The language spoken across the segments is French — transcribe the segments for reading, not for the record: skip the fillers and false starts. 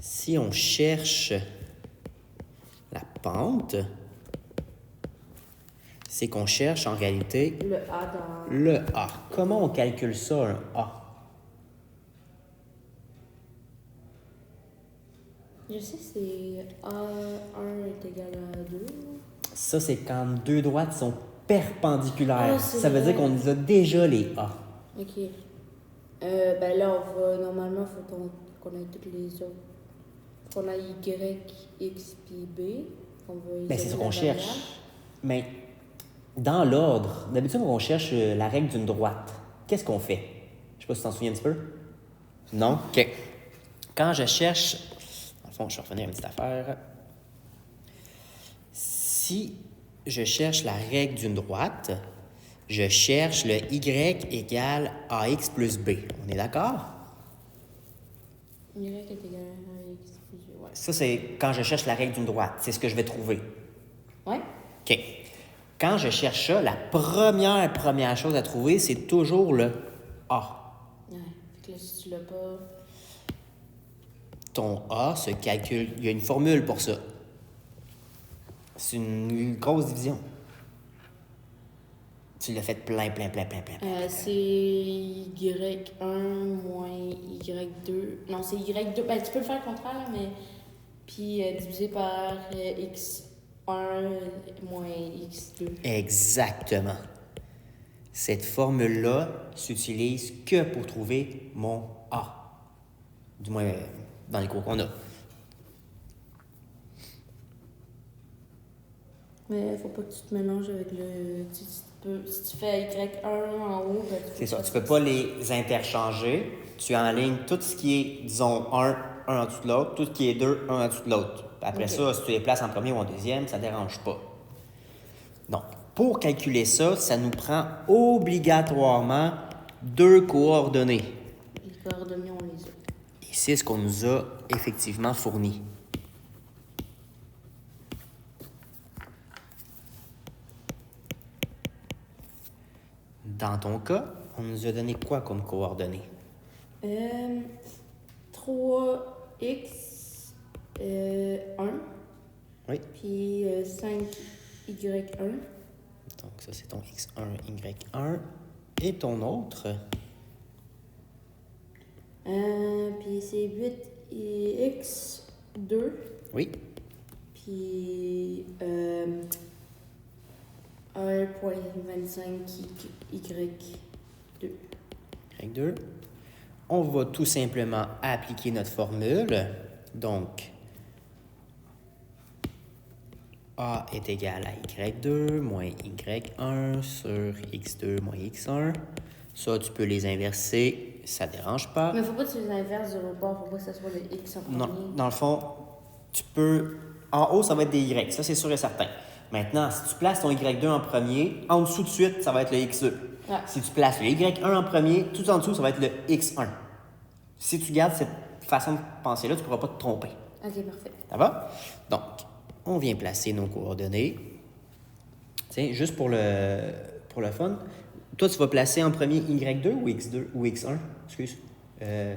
Si on cherche la pente, c'est qu'on cherche en réalité Le A dans... le A. Comment on calcule ça, un A? Je sais que c'est A1 est égal à 2. Ça, c'est quand deux droites sont perpendiculaires. Ah, c'est Ça veut vrai. dire qu'on les a déjà, les A. Ok. Ben là, on va... Normalement, il faut qu'on ait toutes les autres. Faut qu'on ait Y, X, puis B. On va Ben, c'est isoler ça la qu'on variable. cherche. Mais dans l'ordre, d'habitude, on cherche la règle d'une droite. Qu'est-ce qu'on fait? Je sais pas si tu t'en souviens un petit peu. Non? OK. Quand je cherche... Dans le fond, je vais revenir à une petite affaire. Si je cherche la règle d'une droite, je cherche le Y égale AX plus B. On est d'accord? Y est égal à X plus B. Ouais. Ça, c'est quand je cherche la règle d'une droite. C'est ce que je vais trouver. Ouais? OK. Quand je cherche ça, la première chose à trouver, c'est toujours le A. Ouais. Fait que là, si tu l'as pas... Ton A se calcule. Il y a une formule pour ça. C'est une grosse division. Tu l'as fait plein. c'est Y1 moins Y2. Non, c'est Y2. Ben, tu peux le faire le contraire, là, mais... Puis divisé par X1 moins X2. Exactement. Cette formule-là s'utilise que pour trouver mon A. Du moins, dans les cours qu'on a. Mais faut pas que tu te mélanges avec le... Si tu fais Y1 en haut, ben, C'est ça. Tu peux pas les interchanger. Tu enlignes tout ce qui est, disons, un en dessous de l'autre, tout ce qui est 2, un en dessous de l'autre. Puis après ça, si tu les places en premier ou en deuxième, ça ne dérange pas. Donc, pour calculer ça, ça nous prend obligatoirement deux coordonnées. Les coordonnées, on les a. Et c'est ce qu'on nous a effectivement fourni. Dans ton cas, on nous a donné quoi comme coordonnées? 3x 1. Oui. Puis 5y1. Donc, ça, c'est ton x1, y1. Et ton autre? Puis c'est 8x2. Oui. Puis 1.25 y2. Y2. On va tout simplement appliquer notre formule. Donc, A est égal à Y2 moins Y1 sur X2 moins X1. Ça, tu peux les inverser, ça ne dérange pas. Mais faut pas que tu les inverses de l'autre bord, faut pas que ça soit le x en premier. Non, dans le fond, tu peux... En haut, ça va être des Y, ça c'est sûr et certain. Maintenant, si tu places ton Y2 en premier, en dessous de suite, ça va être le X2. Ouais. Si tu places le Y1 en premier, tout en dessous, ça va être le X1. Si tu gardes cette façon de penser-là, tu ne pourras pas te tromper. Ok, parfait. Ça va? Donc, on vient placer nos coordonnées. Tiens, juste pour le fun, toi, tu vas placer en premier Y2 ou X2 ou X1? Excuse. Y1.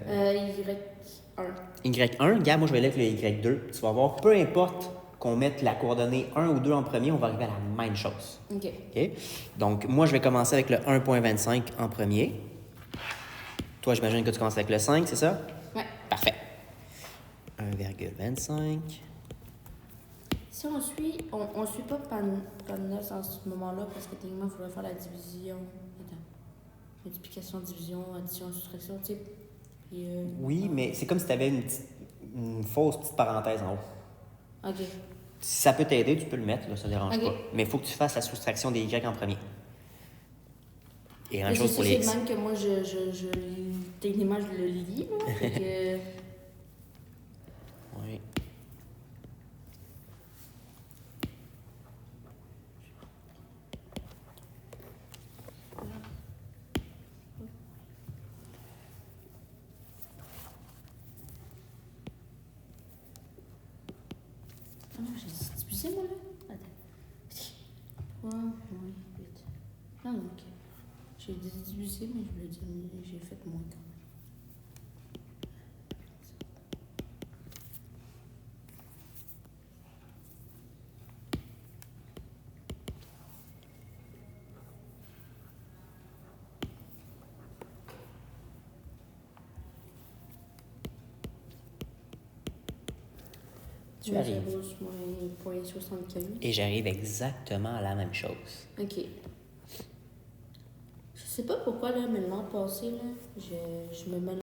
Y1, regarde, moi je vais aller avec le Y2. Tu vas voir, peu importe qu'on mette la coordonnée 1 ou 2 en premier, on va arriver à la même chose. OK. OK? Donc, moi, je vais commencer avec le 1.25 en premier. Toi, j'imagine que tu commences avec le 5, c'est ça? Ouais. Parfait. 1,25. Si on suit, on suit pas Panos en ce moment-là parce que techniquement, il faudrait faire la division. Attends. Multiplication, division, addition, soustraction, tu sais. Puis, Oui, mais c'est comme si tu avais une fausse petite parenthèse en haut. OK. Si ça peut t'aider, tu peux le mettre, là, ça ne dérange OK. pas. Mais il faut que tu fasses la soustraction des Y en premier. Et la même Mais chose pour les X. c'est même que moi, techniquement, je le lis, là. Fait que... Oui. Ah non, j'ai divisé, moi, là. Attends. 3 moins 8. Non, non, OK. J'ai divisé, mais je voulais dire, j'ai fait moins quand même. Tu Moins arrives. 0 sur moins 0,75. Et j'arrive exactement à la même chose. Ok. Je sais pas pourquoi, là, mais l'an passé, là, je me mélange